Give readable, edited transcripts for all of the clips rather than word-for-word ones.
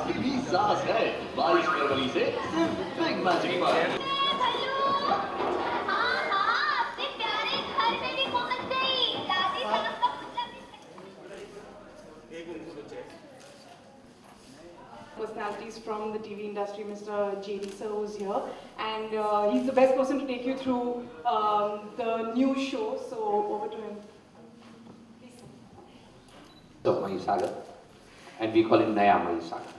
की भी सास है 22 फरवरी से सिर्फ बिग मैजिक पर। Personalities from the TV industry, Mr. JD sir was here, and he's the best person to take you through the new show. So over to him. Please. Of Mahisagar, and we call him Naya Mahisagar.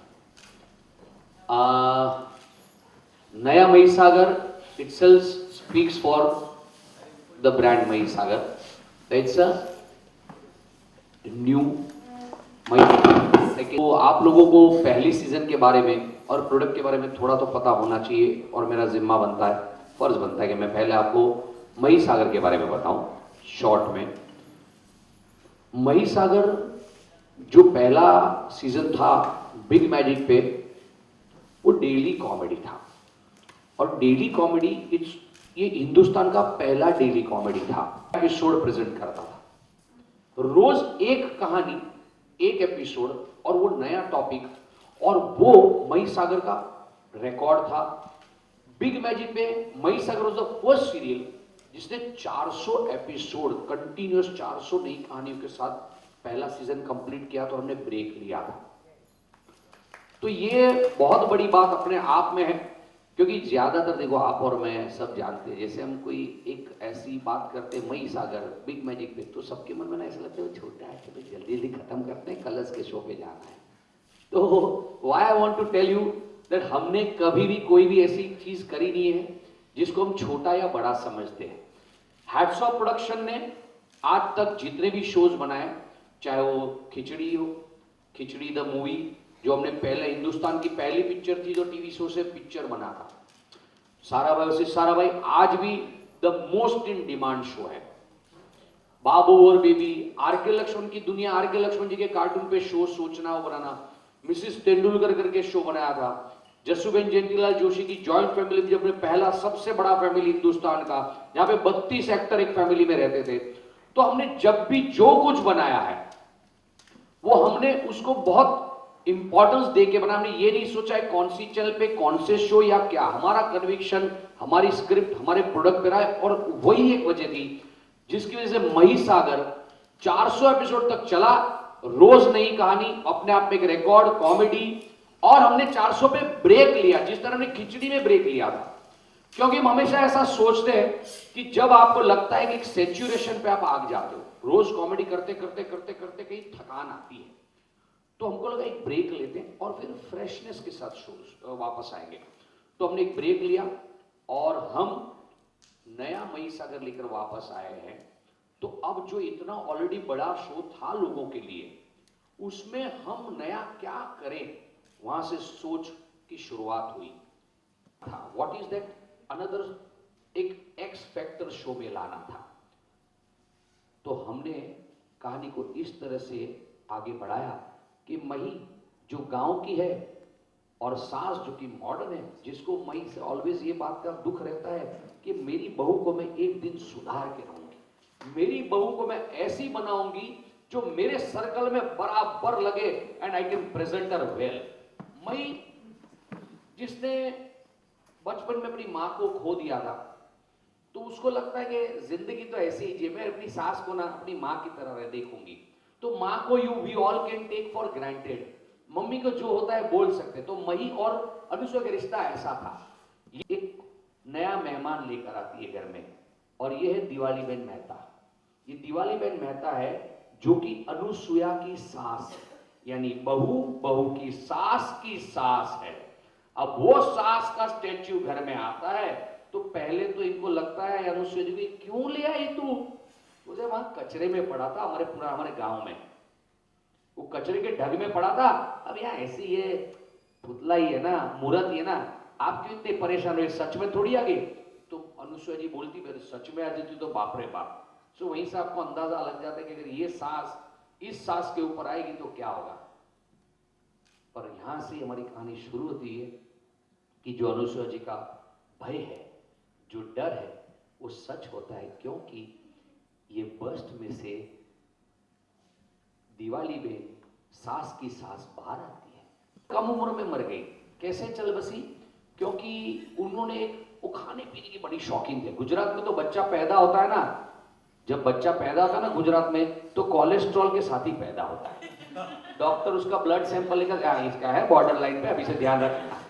Naya Mahisagar itself speaks for the brand Mahisagar. It's a new Mahisagar. तो आप लोगों को पहली season के बारे में और product के बारे में थोड़ा तो पता होना चाहिए, और मेरा जिम्मा बनता है, फर्ज बनता है कि मैं पहले आपको महिसागर के बारे में बताऊं शॉर्ट में। महिसागर जो पहला सीजन था बिग मैजिक पे, वो डेली कॉमेडी था, और डेली कॉमेडी ये हिंदुस्तान का पहला डेली कॉमेडी था। एपिसोड प्रेजेंट करता था, रोज एक कहानी, एक एपिसोड, और वो नया टॉपिक, और वो महिसागर का रिकॉर्ड था। बिग मैजिक में Mahisagar was the first serial जिसने 400 एपिसोड कंटिन्यूअस 400 नई कहानियों के साथ पहला सीजन कंप्लीट किया, तो हमने ब्रेक लिया था। तो ये बहुत बड़ी बात अपने आप में है, क्योंकि ज्यादातर देखो आप और मैं सब जानते हैं, जैसे हम कोई एक ऐसी बात करते हैं महिसागर बिग मैजिक पे, तो सबके मन में ना ऐसा लगता है वो छोटा है, चलो जल्दी जल्दी खत्म करते हैं, कलर्स के शो पे जाना है। तो why I want to tell you that हमने कभी भी कोई भी ऐसी चीज करी नहीं है जिसको हम छोटा या बड़ा समझते हैं। हैट्स ऑफ प्रोडक्शन ने आज तक जितने भी शोज बनाए, चाहे वो खिचड़ी हो, खिचड़ी द मूवी जो हमने पहले हिंदुस्तान की पहली पिक्चर थी जो टीवी शो से पिक्चर बना था, सारा भाई वर्सेस सारा भाई आज भी the most in demand show है। बाबू और बेबी, आर.के. लक्ष्मण की दुनिया, आर.के. लक्ष्मण जी के कार्टून पे शो सोचना और बनाना, मिसिस तेंदुलकर करके शो बनाया था, जसुबेन जयंतीलाल जोशी की जॉइंट फैमिली जब अपने पहला सबसे बड़ा फैमिली हिंदुस्तान का, जहां पे 32 एक्टर एक फैमिली में रहते थे। तो हमने जब भी जो कुछ बनाया है वो हमने उसको बहुत इंपॉर्टेंस दे के बना। हमने ये नहीं सोचा है कौन सी चैनल पे कौन से शो या क्या, हमारा कन्विक्शन हमारी स्क्रिप्ट हमारे प्रोडक्ट पे रहा है, और वही एक वजह थी जिसकी वजह से महिसागर 400 एपिसोड तक चला, रोज नई कहानी, अपने आप में एक रिकॉर्ड कॉमेडी। और हमने 400 पे ब्रेक लिया, जिस तरह हमने खिचड़ी में ब्रेक लिया था, क्योंकि हम हमेशा ऐसा सोचते हैं कि जब आपको लगता है कि एक सैचुरेशन पे आप आग जाते हो, रोज कॉमेडी करते करते करते करते कहीं थकान आती है, तो हमको लगा एक ब्रेक लेते हैं और फिर फ्रेशनेस के साथ शो वापस आएंगे। तो हमने एक ब्रेक लिया और हम नया महिसागर लेकर वापस आए हैं। तो अब जो इतना ऑलरेडी बड़ा शो था लोगों के लिए, उसमें हम नया क्या करें, वहां से सोच की शुरुआत हुई था। व्हाट इज दैट, अनदर एक एक्स फैक्टर शो में लाना था। तो हमने कहानी को इस तरह से आगे बढ़ाया कि मही जो गांव की है और सास जो कि मॉडर्न है, जिसको मही से ऑलवेज ये बात का दुख रहता है कि मेरी बहू को मैं एक दिन सुधार के रहूंगी, मेरी बहू को मैं ऐसी बनाऊंगी जो मेरे सर्कल में बराबर लगे and I can present her well. मही जिसने बचपन में अपनी मां को खो दिया था, तो उसको लगता है कि जिंदगी तो ऐसी ही है, मैं अपनी सास को ना अपनी मां की तरह देखूंगी। तो मां को you we all can take for granted, mummy को जो होता है बोल सकते। तो मही और अनुसुआ का रिश्ता ऐसा था। ये एक नया मेहमान लेकर आती है घर में, और ये है दिवालीबेन मेहता। ये दिवालीबेन मेहता है जो कि अनुसुया की सास है, यानी बहू की सास है। अब वो सास का स्टैच्यू घर में आता है, तो पहले तो इनको लगता है अनुसुया जी को क्यों ले आई तू, मुझे वहां कचरे में पड़ा था, हमारे गांव में वो कचरे के ढग में पड़ा था। अब यहाँ ऐसी ये पुतला ही है ना, मूर्त ही है ना, आप क्यों इतने परेशान हुए, सच में थोड़ी आ गई। तो अनुसुया जी बोलती फिर सच में आ जाती तो बाप रे बाप। सो वहीं से आपको अंदाजा लग जाता है कि अगर ये सास इस सास के ऊपर आएगी तो क्या होगा। पर यहां से हमारी कहानी शुरू होती है कि जो अनुसुया जी का भय है, जो डर है, वो सच होता है, क्योंकि ये बस्ट में से दिवालीबेन सास की सास बाहर आती है। कम उम्र में मर गई। कैसे चल बसी? क्योंकि उन्होंने वो खाने पीने की बड़ी शौकीन थे। गुजरात में तो बच्चा पैदा होता है ना, जब बच्चा पैदा होता है ना गुजरात में, तो कोलेस्ट्रॉल के साथ ही पैदा होता है। डॉक्टर उसका ब्लड सैंपल लेकर, इसका है बॉर्डर लाइन पे, अभी से ध्यान रखना।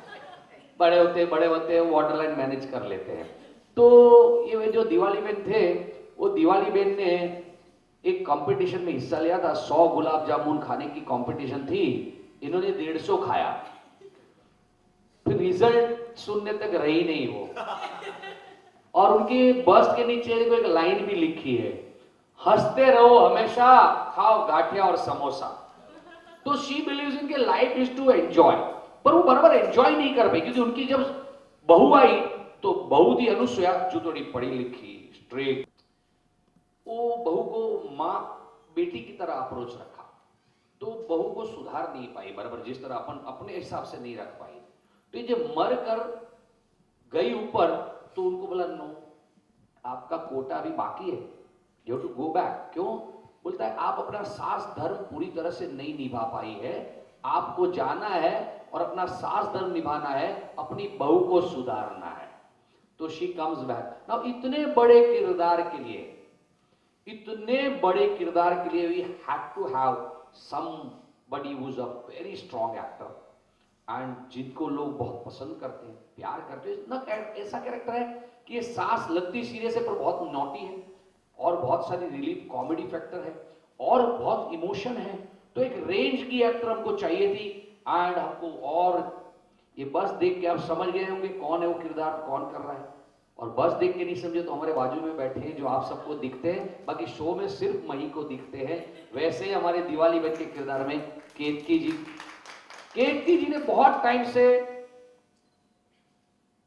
बड़े होते बॉर्डर लाइन मैनेज कर लेते हैं। तो ये जो दिवाली बेन थे, वो दिवाली बेन ने एक कंपटीशन में हिस्सा लिया था। 100 गुलाब जामुन खाने की कंपटीशन थी, इन्होंने 150 खाया। फिर रिजल्ट सुनने तक रही नहीं वो। और उनकी बस के नीचे एक लाइन भी लिखी है, हंसते रहो हमेशा, खाओ गाठिया और समोसा। तो शी बिलीव्स इन के लाइफ इज टू एंजॉय, पर वो बराबर एंजॉय नहीं कर पाई, क्योंकि उनकी जब बहू आई तो बहू थी अनुसुया, जो थोड़ी पढ़ी लिखी स्ट्रेट, वो बहू को माँ बेटी की तरह अप्रोच रखा, तो बहू को सुधार नहीं पाई बराबर, जिस तरह अपन अपने हिसाब से नहीं रख पाई। तो ये जब मर कर गई ऊपर, तो उनको बोला नो, आपका कोटा अभी बाकी है, यू टू गो बैक। क्यों? बोलता है आप अपना सास धर्म पूरी तरह से नहीं निभा पाई है, आपको जाना है और अपना सास धर्म निभाना है, अपनी बहू को सुधारना है। तो शी कम्स बैक। नाउ इतने बड़े किरदार के लिए we have to have somebody who is a very strong actor, and जिनको लोग बहुत पसंद करते हैं, प्यार करते हैं। ना ऐसा कैरेक्टर है कि ये सास लगती सीरियस है पर बहुत नॉटी है, और बहुत सारी रिलीफ कॉमेडी फैक्टर है, और बहुत इमोशन है। तो एक रेंज की एक्टर हमको चाहिए थी, एंड हमको, और ये बस देख के आप समझ गए होंगे कौन है वो किरदार, कौन कर रहा है। और बस देख के नहीं समझे तो हमारे बाजू में बैठे हैं जो आप सबको दिखते हैं, बाकी शो में सिर्फ मही को दिखते हैं। वैसे ही हमारे दिवाली बेन के किरदार में केतकी जी ने बहुत टाइम से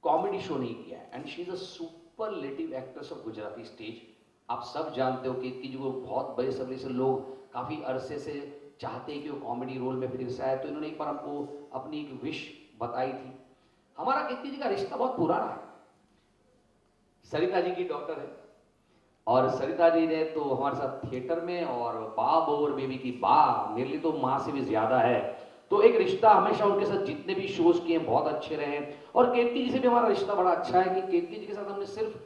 कॉमेडी शो नहीं किया है, and she is a superlative actress of Gujarati stage. आप सब जानते हो केतकी जी को बहुत बड़े सब्र से लोग काफी अरसे से चाहते हैं कि वो कॉमेडी रोल में फिर से आए। तो इन्होंने एक बार हमको अपनी एक विश बताई थी। हमारा केतकी जी का रिश्ता बहुत पुराना है, सरिता जी की डॉटर है, और सरिता जी ने तो हमारे साथ थिएटर में, और बाब और बेबी की बा, मेरे लिए तो माँ से भी ज्यादा है। तो एक रिश्ता हमेशा उनके साथ जितने भी शोज किए बहुत अच्छे रहे। और केतकी जी से भी हमारा रिश्ता बड़ा अच्छा है कि केतकी जी के साथ हमने सिर्फ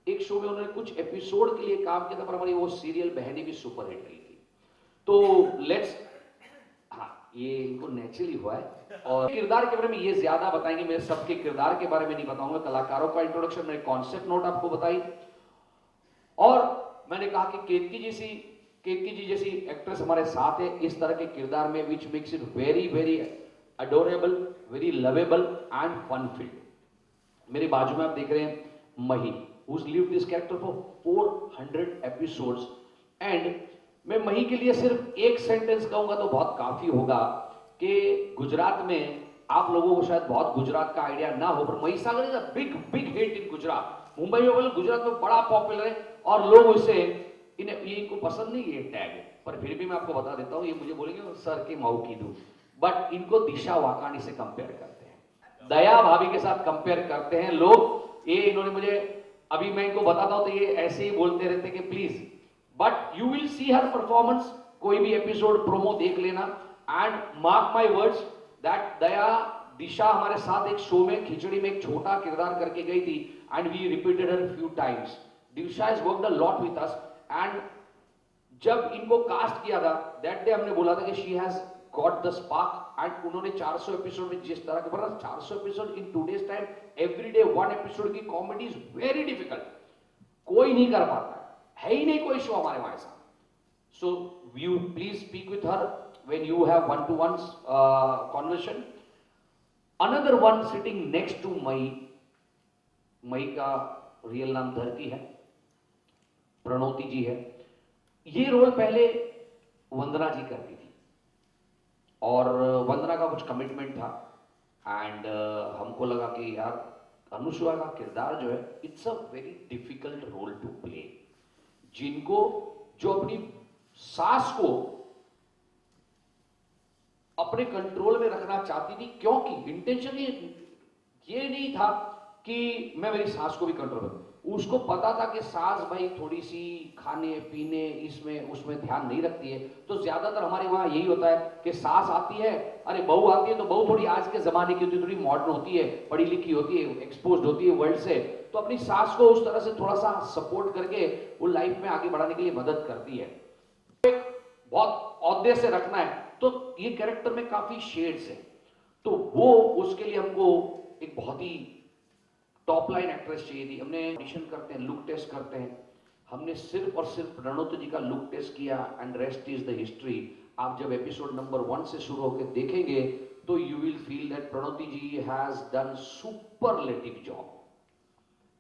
एक शो में उन्होंने कुछ एपिसोड के लिए काम किया था, पर हमारी वो सीरियल बहनें भी सुपर हिट रही थी। तो लेट्स, हाँ ये इनको नेचुरली हुआ है। और किरदार के बारे में ये ज्यादा बताएंगे, मेरे सबके किरदार के बारे में नहीं बताऊंगा। कलाकारों का इंट्रोडक्शन, मैंने कॉन्सेप्ट नोट आपको बताई, और मैंने कहा कि केतकी जी जैसी एक्ट्रेस हमारे साथ है इस तरह के किरदार में, which makes it very very adorable, very lovable and fun filled. मेरे बाजू में आप देख रहे हैं मही, who's lived this character for 400 episodes, and मैं मही के लिए सिर्फ एक सेंटेंस कहूंगा तो बहुत काफी होगा कि गुजरात में आप लोगों को शायद बहुत गुजरात का आइडिया ना हो, पर Mahisagar is a big hit in Gujarat. Mumbai में बोले गुजरात में बड़ा पॉपुलर है, और लोग उसे ये इनको पसंद नहीं ये टैग, पर फिर भी मैं आपको बता देता हूँ, ये मुझे बोलेंगे सर के माऊ की दूं, बट इनको दिशा वाकानी से कंपेयर करते हैं, दया भाभी के साथ कंपेयर करते हैं लोग। ये इन्होंने मुझे, अभी मैं इनको बताता हूं तो ये ऐसे ही बोलते रहते कि please, but you will see her performance, कोई भी एपिसोड प्रोमो देख लेना, and mark my words that Daya Disha हमारे साथ एक शो में खिचड़ी में एक छोटा किरदार करके गई थी, and we repeated her few times. Disha has worked a lot with us, and जब इनको कास्ट किया था दैट डे हमने बोला था कि she has got the spark, and उन्होंने 400 एपिसोड में जिस तरह के, 400 episode in today's time, every day 1 episode की कॉमेडी इज वेरी डिफिकल्ट, कोई नहीं कर पाता है ही नहीं कोई शो हमारे वहां ऐसा। So you please speak with her when you have 1-to-1 conversation. Another one sitting next to मई का रियल नाम धरती है, प्रणोती जी है। ये रोल पहले वंदना जी करती थी, और वंदना का कुछ कमिटमेंट था, एंड हमको लगा कि यार अनुसुआ का किरदार जो है it's a very difficult role to play, जिनको जो अपनी सास को अपने कंट्रोल में रखना चाहती थी, क्योंकि इंटेंशन ये नहीं था कि मैं मेरी सास को भी कंट्रोल करूं, उसको पता था कि सास भाई थोड़ी सी खाने पीने इसमें उसमें ध्यान नहीं रखती है, तो ज्यादातर हमारे वहां यही होता है कि सास आती है, अरे बहू आती है तो बहू थोड़ी आज के जमाने की होती है, थोड़ी मॉडर्न होती है, पढ़ी लिखी होती है, एक्सपोज होती है वर्ल्ड से, तो अपनी सास को उस तरह से थोड़ा सा सपोर्ट करके वो लाइफ में आगे बढ़ाने के लिए मदद करती है। बहुत औहदे से रखना है, तो ये कैरेक्टर में काफी शेड्स है, तो वो उसके लिए हमको एक बहुत ही टॉप लाइन एक्ट्रेस चाहिए थी। हमने ऑडिशन करते हैं, लुक टेस्ट करते हैं, हमने सिर्फ और सिर्फ प्रणोत जी का लुक टेस्ट किया and rest is the history. आप जब एपिसोड नंबर 1 से शुरू होकर देखेंगे तो you will feel that Pranoti ji has done superlative job.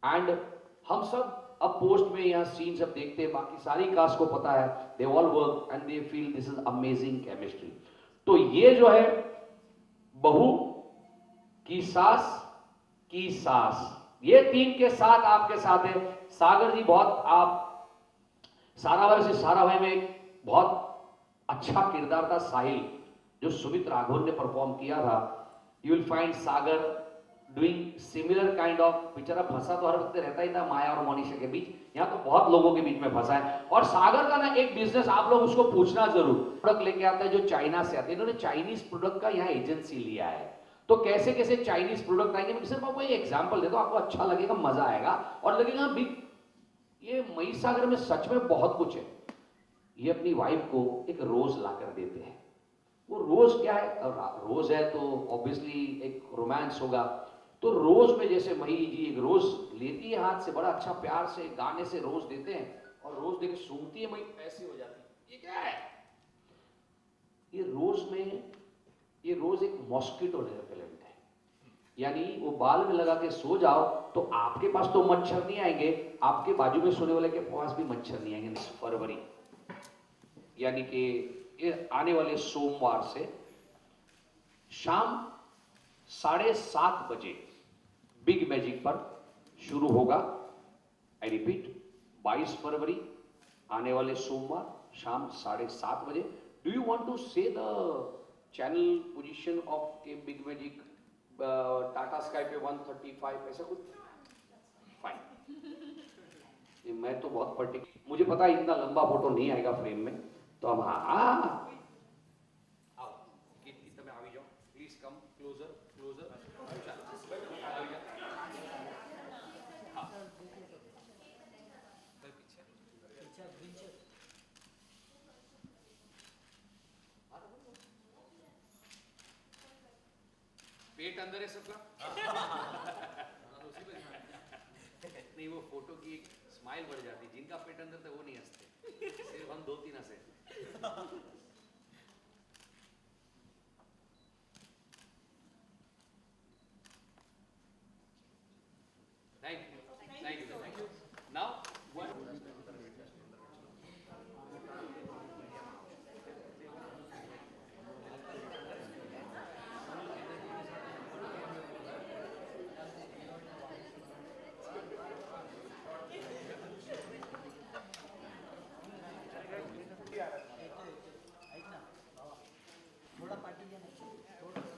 And हम सब अब पोस्ट में यहाँ सीन सब देखते हैं, बाकी सारी कास्ट को पता है, they all work and they feel this is amazing chemistry. तो ये जो है बहू की सास, ये टीम के साथ आपके साथ है सागर जी। बहुत आप सारा भाई में बहुत अच्छा किरदार था साहिल, जो सुमित राघवन ने परफॉर्म किया था। You will find Sagar doing similar kind of, बेचारा फंसा तो हर वक्त रहता ही था माया और मोनिशा के बीच, यहाँ तो बहुत लोगों के बीच में फंसा है। और सागर का ना एक बिजनेस आप लोग उसको पूछना जरूर, प्रोडक्ट लेके आता है जो चाइना से आते हैं, इन्होंने चाइनीज प्रोडक्ट का यहाँ एजेंसी लिया है। तो कैसे कैसे चाइनीज प्रोडक्ट आएंगे, मैं सिर्फ आपको एक एग्जांपल देता हूं, आपको अच्छा लगेगा, मजा आएगा और लगेगा बिग। ये महिसागर में सच में बहुत कुछ है। ये अपनी वाइफ को एक रोज लाकर देते हैं। वो रोज क्या है, रोज है तो ऑब्वियसली एक रोमांस होगा, तो रोज में जैसे मही जी एक रोज लेती है हाथ से, बड़ा अच्छा प्यार से गाने से रोज देते हैं, और रोज देके सूंघती है, मही ऐसे हो जाती है। ये क्या है, ये रोज एक मॉस्किटो रिपेलेंट है, यानी वो बाल में लगा के सो जाओ तो आपके पास तो मच्छर नहीं आएंगे, आपके बाजू में सोने वाले के पास भी मच्छर नहीं आएंगे। फरवरी यानी कि ये आने वाले सोमवार से शाम 7:30 बजे बिग मैजिक पर शुरू होगा। आई रिपीट, 22 फरवरी आने वाले सोमवार शाम 7:30 बजे। डू यू वांट टू से the channel position of a big magic? Tata sky पे 135 ऐसा कुछ, फाइन। मैं तो बहुत पर्टिकुलर, मुझे पता है इतना लंबा फोटो नहीं आएगा फ्रेम में, तो हम आओ તમે આવી જાઓ, પ્લીઝ કમ ક્લોઝર ક્લોઝર। पेट अंदर है सबका? नहीं, वो फोटो की एक स्माइल बढ़ जाती, जिनका पेट अंदर था वो नहीं हंसते, सिर्फ हम 2-3 हंसे। Thank you. नाउ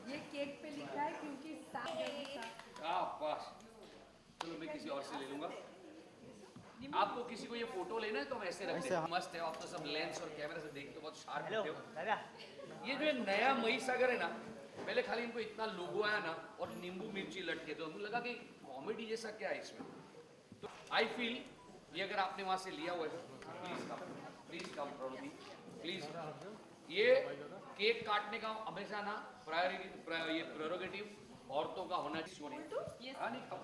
ये केक पे लिखा है क्योंकि बस चलो मैं किसी और से ले लूंगा। आपको किसी को ये फोटो लेना है तो हम ऐसे रखते हैं, मस्त है। आप तो सब लेंस और कैमरे से देखते हो, बहुत शार्प होते हो। ये जो नया महिसागर है ना, पहले खाली इनको इतना लोगो आया ना और नींबू मिर्ची लटके, तो हमको लगा कि कॉमेडी जैसा क्या है इसमें। तो आई फील ये अगर आपने वहां से लिया हुआ है, प्लीज कम प्रणोती प्लीज। ये केक काटने का हमेशा ना प्रायोरिटी, ये प्रेरोगेटिव औरतों का होना चाहिए। हाँ नहीं कम।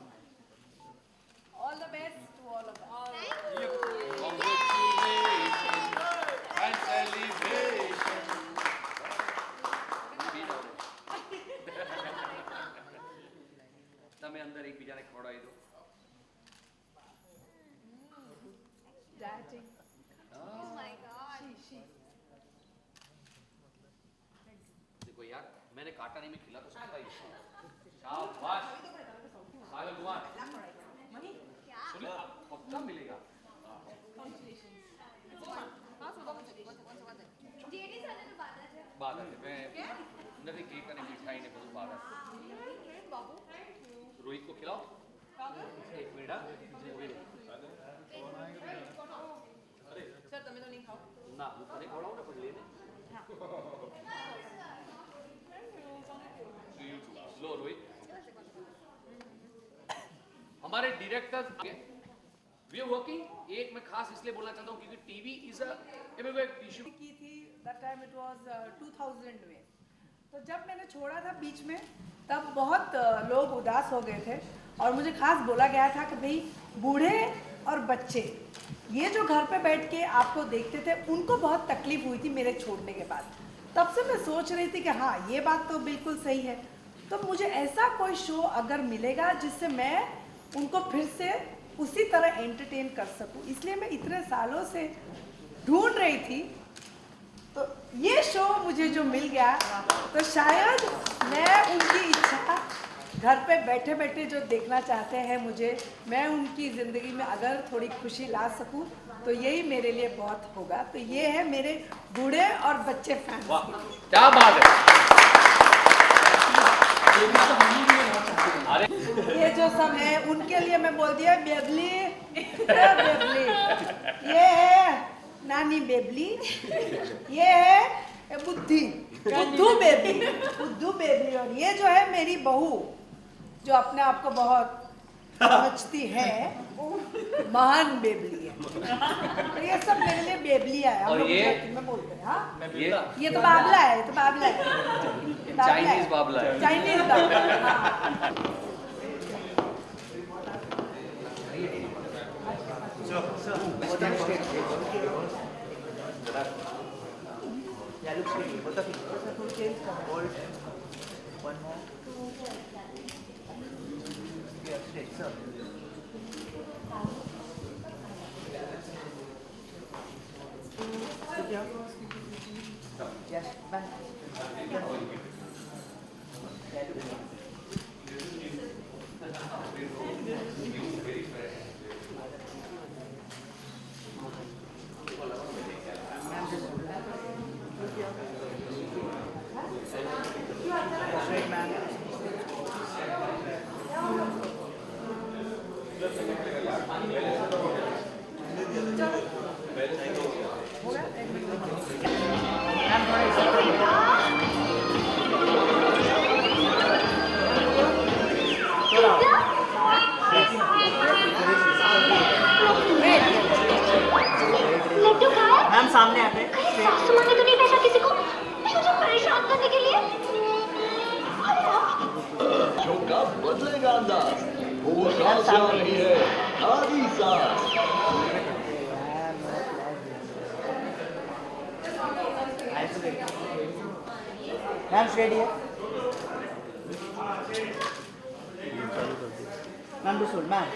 All the best to all of us. Congratulations and celebration. તમે અંદર એકબીજાને ખવડાવી દો। Daddy. Oh my God. देखो यार, मैंने काटा नहीं, मैं खिला तो सकता ही। शाबाश सागर कुमार, सुनो पक्का मिलेगा। बात है मैं નથી કેક અને મીઠાઈ ને બધું બાદ રોહિત को खिलाओ। एक मिनट। ना तने खड़ा हो ना पर लेने लो रोहित हमारे डायरेक्टर वी आर वर्किंग एक मैं खास इसलिए बोलना चाहता हूँ क्योंकि टीवी इज अ इशू की थी दैट टाइम इट वाज 2000 में। तो जब मैंने छोड़ा था बीच में तब बहुत लोग उदास हो गए थे और मुझे खास बोला गया था कि भाई बूढ़े और बच्चे ये जो घर पे बैठ के आपको देखते थे उनको बहुत तकलीफ हुई थी मेरे छोड़ने के बाद। तब से मैं सोच रही थी कि हाँ ये बात तो बिल्कुल सही है, तो मुझे ऐसा कोई शो अगर मिलेगा जिससे मैं उनको फिर से उसी तरह एंटरटेन कर सकूं, इसलिए मैं इतने सालों से ढूंढ रही थी। तो ये शो मुझे जो मिल गया तो शायद मैं उनकी इच्छा घर पे बैठे बैठे जो देखना चाहते हैं मुझे, मैं उनकी ज़िंदगी में अगर थोड़ी खुशी ला सकूं तो यही मेरे लिए बहुत होगा। तो ये है मेरे बूढ़े और बच्चे फैंस। वाह क्या बात है। अरे ये जो सब है उनके लिए मैं बोल दिया बेबली बेबली, ये है नानी बेबली, ये है बुद्धि बुद्धू बेबी, बुद्धू बेबी, और ये जो है मेरी बहू जो अपने आप को बहुत समझती है महान बेबली है। तो ये सब मेरे लिए बेबली आया और ये में बोलते हैं। हाँ ये तो बाबला है, ये तो बाबला है, चाइनीज बाबला है, चाइनीज बाबला है। हाँ। मैम सामने आते हैं। सासू माँ ने तो नहीं भेजा किसी को मुझे परेशान करने के लिए। शो का बदलेगा अंदाज, वो सास आ रही है दादी सास। मैम रेडी है। मैम भी सुन मैम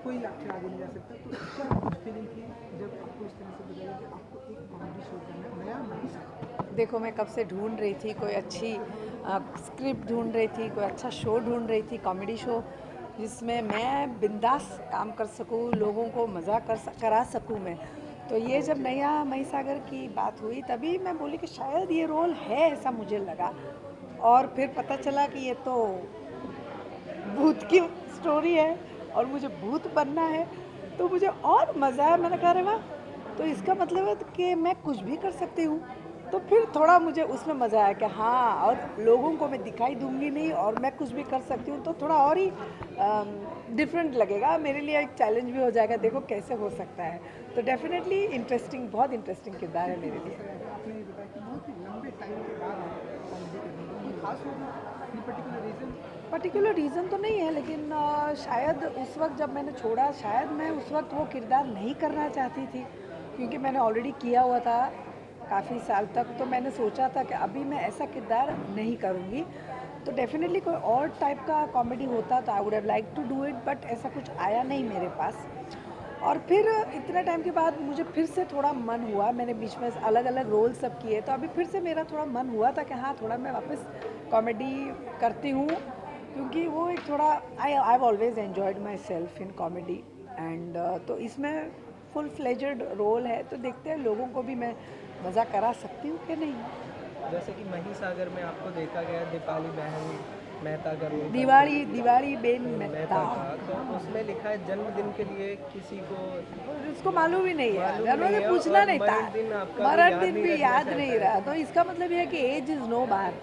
कोई आपसे आगे नहीं जा सकता। तो क्या फीलिंग थी जब आपको इस तरह से बताया कि आपको एक कॉमेडी शो करना है नया नहीं? देखो मैं कब से ढूंढ रही थी कोई अच्छी स्क्रिप्ट ढूंढ रही थी, कोई अच्छा शो ढूंढ रही थी, कॉमेडी शो जिसमें मैं बिंदास काम कर सकूं, लोगों को मज़ा करा सकूं मैं। तो ये जब नया महिसागर की बात हुई तभी मैं बोली कि शायद ये रोल है, ऐसा मुझे लगा। और फिर पता चला कि ये तो भूत की स्टोरी है और मुझे भूत बनना है, तो मुझे और मज़ा आया। मैंने कहा अरे वाह, तो इसका मतलब है कि मैं कुछ भी कर सकती हूँ। तो फिर थोड़ा मुझे उसमें मज़ा आया कि हाँ, और लोगों को मैं दिखाई दूंगी नहीं और मैं कुछ भी कर सकती हूँ, तो थोड़ा और ही डिफरेंट लगेगा मेरे लिए, एक चैलेंज भी हो जाएगा, देखो कैसे हो सकता है। तो डेफिनेटली इंटरेस्टिंग, बहुत इंटरेस्टिंग किरदार है मेरे लिए। आपने ये बताया कि बहुत ही लंबे टाइम के बाद आप कॉमेडी करने को, कोई खास होगा पर्टिकुलर रीज़न? पर्टिकुलर रीज़न तो नहीं है, लेकिन शायद उस वक्त जब मैंने छोड़ा, शायद मैं उस वक्त वो किरदार नहीं करना चाहती थी, क्योंकि मैंने ऑलरेडी किया हुआ था काफ़ी साल तक। तो मैंने सोचा था कि अभी मैं ऐसा किरदार नहीं करूँगी। तो डेफिनेटली कोई और टाइप का कॉमेडी होता तो I would have like to do it, but ऐसा कुछ आया नहीं मेरे पास। और फिर इतने टाइम के बाद मुझे फिर से थोड़ा मन हुआ, मैंने बीच में अलग अलग रोल सब किए, तो अभी फिर से मेरा थोड़ा मन हुआ था कि हाँ, थोड़ा मैं वापस कॉमेडी करती हूँ, क्योंकि वो एक थोड़ा I have always enjoyed my self in comedy and तो इसमें फुल फ्लेजेड रोल है, तो देखते हैं लोगों को भी मैं मज़ा करा सकती हूँ कि नहीं। जैसे कि महिसागर में आपको देखा गया दीपाली बहन मेहता का रोल था। दिवाली दिवाली बेन मेहता मेहता। था, तो उसमें लिखा है जन्मदिन के लिए किसी को उसको मालूम ही नहीं है, मालूम यार नहीं मुझे है, पूछना और नहीं था। मरण दिन आपका भी मरण याद दिन नहीं भी रखना याद चाहता नहीं है। रहा, तो इसका मतलब ये है कि एज इज़ नो बार।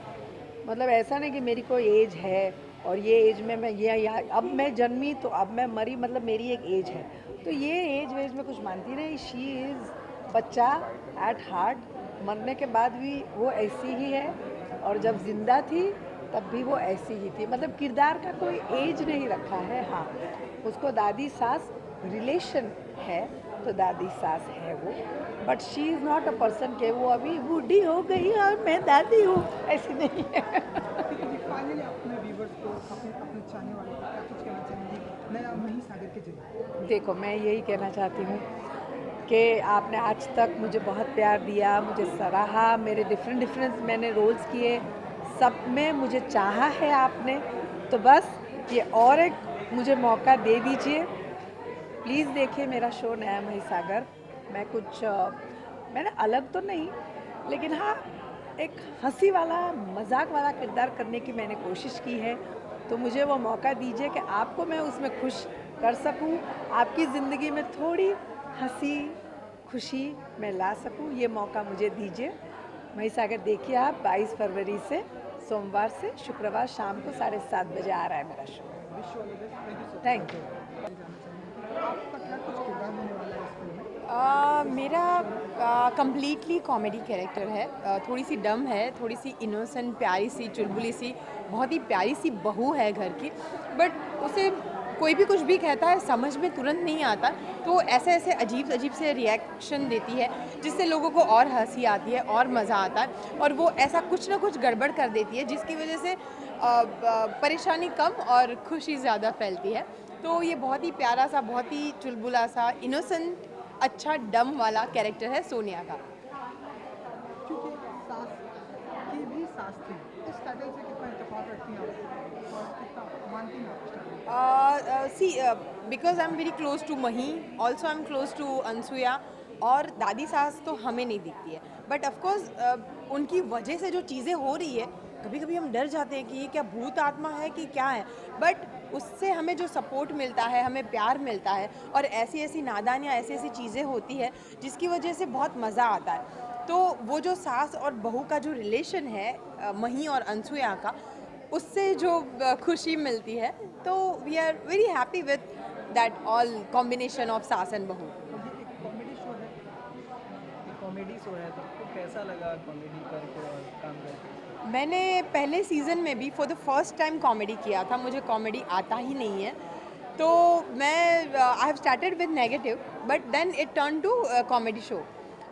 मतलब ऐसा नहीं कि मेरी कोई एज है और ये एज में मैं ये अब मैं जन्मी तो अब मैं मरी, मतलब मेरी एक एज है। तो ये एज वेज में कुछ मानती नहीं। शी इज़ बच्चा एट हार्ट, मरने के बाद भी वो ऐसी ही है और जब जिंदा थी तब भी वो ऐसी ही थी। मतलब किरदार का कोई एज नहीं रखा है। हाँ, उसको दादी सास रिलेशन है तो दादी सास है वो, but she is not a person के वो अभी बूढ़ी हो गई और मैं दादी हूँ, ऐसी नहीं है। फाइनली अपने व्यूवर्स को, अपने अपने चाहने वालों को क्या कुछ कहना चाहेंगे नया मही सागर के जरिए? देखो, मैं यही कहना चाहती हूँ कि आपने आज तक मुझे बहुत प्यार दिया, मुझे सराहा, मेरे डिफरेंट मैंने रोल्स किए, सब में मुझे चाहा है आपने, तो बस ये और एक मुझे मौका दे दीजिए। प्लीज़ देखिए मेरा शो नया महिसागर। मैं कुछ मैंने अलग तो नहीं, लेकिन हाँ एक हंसी वाला मजाक वाला किरदार करने की मैंने कोशिश की है, तो मुझे वो मौका दीजिए कि आपको मैं उसमें खुश कर सकूं, आपकी ज़िंदगी में थोड़ी हंसी खुशी मैं ला सकूं। ये मौका मुझे दीजिए। महिसागर देखिए आप 22 फरवरी से, सोमवार से शुक्रवार शाम को 7:30 बजे आ रहा है मेरा शो। Thank you. आपका क्या कुछ किरदार होने वाला है इस फिल्म में? मेरा कम्प्लीटली कॉमेडी कैरेक्टर है। थोड़ी सी डम है, थोड़ी सी इनोसेंट, प्यारी सी चुलबुली सी, बहुत ही प्यारी सी बहू है घर की, बट उसे कोई भी कुछ भी कहता है समझ में तुरंत नहीं आता, तो ऐसे ऐसे अजीब से रिएक्शन देती है जिससे लोगों को और हंसी आती है और मज़ा आता है, और वो ऐसा कुछ ना कुछ गड़बड़ कर देती है जिसकी वजह से परेशानी कम और खुशी ज़्यादा फैलती है। तो ये बहुत ही प्यारा सा, बहुत ही चुलबुला सा, इनोसेंट, अच्छा डम वाला कैरेक्टर है सोनिया का। क्योंकि सास की भी सास थी, इस टाइटल से कितना इत्तेफाक रखती हैं आप और कितना मानती हैं आप इस title? See because I am very close to Mahi, also I am close to Anasuya, और दादी सास तो हमें नहीं दिखती है, बट ऑफकोर्स उनकी वजह से जो चीज़ें हो रही है, कभी कभी हम डर जाते हैं कि ये क्या भूत आत्मा है कि क्या है, बट उससे हमें जो सपोर्ट मिलता है, हमें प्यार मिलता है, और ऐसी ऐसी नादानियाँ, ऐसी ऐसी चीज़ें होती है जिसकी वजह से बहुत मज़ा आता है। तो वो जो सास और बहू का जो रिलेशन है मही और अनसुया का, उससे जो खुशी मिलती है, तो we are very happy with that all combination of सास एंड बहू। और ये एक कॉमेडी शो है। कॉमेडी शो है, तो आपको कैसा लगा कॉमेडी करके और काम करके? मैंने पहले सीज़न में भी for the first time comedy किया था, मुझे कॉमेडी आता ही नहीं है, तो मैं I have started with negative, but then it turn to comedy show.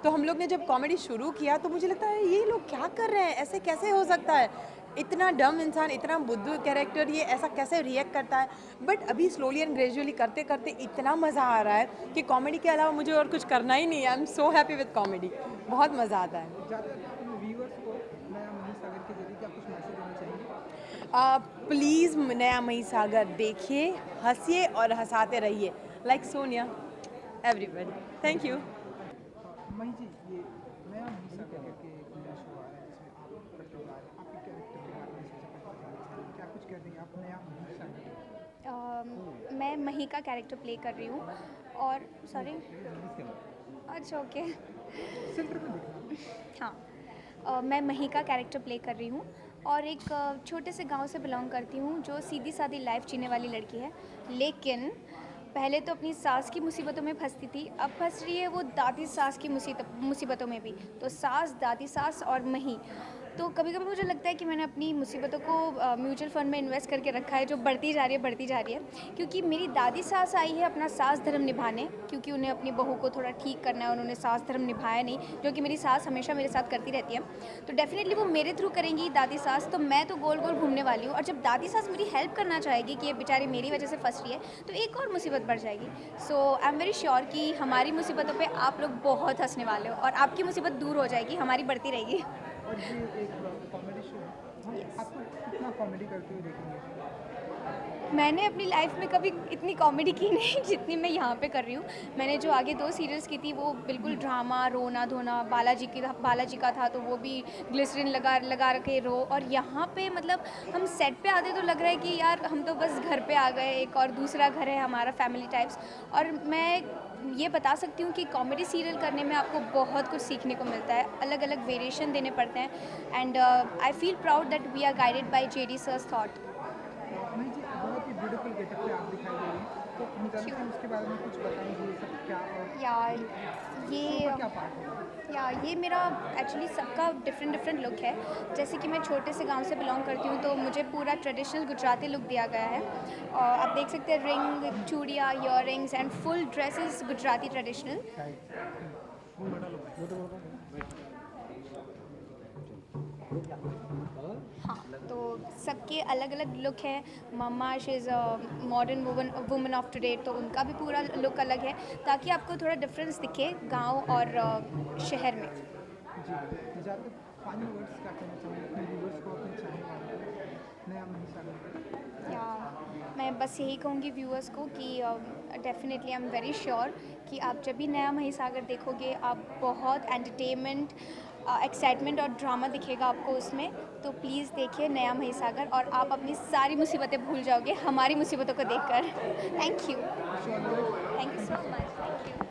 तो हम लोग ने जब कॉमेडी शुरू किया तो मुझे लगता है ये लोग क्या कर रहे हैं, ऐसे कैसे हो सकता है, इतना डम इंसान, इतना बुद्धू कैरेक्टर, ये ऐसा कैसे रिएक्ट करता है, बट अभी स्लोली एंड ग्रेजुअली करते करते इतना मज़ा आ रहा है कि कॉमेडी के अलावा मुझे और कुछ करना ही नहीं है। I am so happy with comedy, बहुत मज़ा आता है। ज़्यादा अपने व्यूअर्स को नया मही सागर के जरिए क्या कुछ मैसेज देना चाहेंगे? प्लीज़ नया महिसागर देखिए, हंसिए और हंसाते रहिए, like Sonia, everybody. Thank you. मही जी, ये नया मही सागर करके एक नया शो आ रहा है जिसमें आप करके आ रहे हैं, आपके कैरेक्टर के बारे में सबसे पहले जानना चाहेंगे, क्या कुछ कह देंगे आप नया मही सागर? मैं मही का कैरेक्टर प्ले कर रही हूँ और सॉरी, अच्छा ओके, सेंटर में देखना। हाँ, मैं मही का कैरेक्टर प्ले कर रही हूँ और एक छोटे से गांव से बिलोंग करती हूँ जो सीधी सादी लाइफ जीने वाली लड़की है, लेकिन पहले तो अपनी सास की मुसीबतों में फंसती थी, अब फंस रही है वो दादी सास की मुसीबतों में भी। तो सास, दादी सास और मही, तो कभी कभी मुझे लगता है कि मैंने अपनी मुसीबतों को म्यूचुअल फंड में इन्वेस्ट करके रखा है, जो बढ़ती जा रही है, क्योंकि मेरी दादी सास आई है अपना सास धर्म निभाने, क्योंकि उन्हें अपनी बहू को थोड़ा ठीक करना है, उन्होंने सास धर्म निभाया नहीं, जो कि मेरी सास हमेशा मेरे साथ करती रहती है। तो डेफिनेटली वो मेरे थ्रू करेंगी दादी सास, तो मैं तो गोल गोल घूमने वाली हूँ, और जब दादी सास मेरी हेल्प करना चाहेगी कि ये बेचारी मेरी वजह से फंस रही है, तो एक और मुसीबत बढ़ जाएगी। सो आई एम वेरी श्योर कि हमारी मुसीबतों पर आप लोग बहुत हंसने वाले हो और आपकी मुसीबत दूर हो जाएगी, हमारी बढ़ती रहेगी। और ये एक कॉमेडी शो है, हम आपको कितना कॉमेडी करते हुए देखेंगे? मैंने अपनी लाइफ में कभी इतनी कॉमेडी की नहीं जितनी मैं यहाँ पे कर रही हूँ। मैंने जो आगे 2 सीरियल्स की थी वो बिल्कुल ड्रामा, रोना धोना, बालाजी का था तो वो भी ग्लिसरीन लगा के रो, और यहाँ पे मतलब हम सेट पे आते तो लग रहा है कि यार हम तो बस घर पे आ गए, एक और दूसरा घर है हमारा, फैमिली टाइप्स। और मैं ये बता सकती हूँ कि कॉमेडी सीरियल करने में आपको बहुत कुछ सीखने को मिलता है, अलग अलग वेरिएशन देने पड़ते हैं, and I feel proud that we are guided by JD sir's thought. Mahi ji, बहुत ही ब्यूटीफुल गेटअप पे आप दिखाई दे रही हैं, तो निकल से उसके बारे में कुछ बताएंगे ये सब क्या और यार क्या पार्ट होगा? ये मेरा एक्चुअली सबका डिफरेंट लुक है। जैसे कि मैं छोटे से गांव से बिलोंग करती हूँ तो मुझे पूरा ट्रेडिशनल गुजराती लुक दिया गया है, और आप देख सकते हैं रिंग, चूड़िया, earrings and full dresses Gujarati traditional. हाँ, तो सबके अलग अलग लुक है। Mamma she is a modern woman of today, तो उनका भी पूरा लुक अलग है ताकि आपको थोड़ा डिफरेंस दिखे गांव और शहर में। जी, ज़्यादातर फाइनल वर्ड्स क्या कहना चाहूँगी अपने व्यूअर्स को, अपने चाहने वालों को, नया महिसागर? या मैं बस यही कहूँगी व्यूअर्स को कि definitely I am very sure कि आप जब भी नया महिसागर देखोगे आप बहुत एंटरटेनमेंट, एक्साइटमेंट और ड्रामा दिखेगा आपको उसमें। तो प्लीज़ देखिए नया महिसागर और आप अपनी सारी मुसीबतें भूल जाओगे हमारी मुसीबतों को देखकर। Thank you so much. Thank you.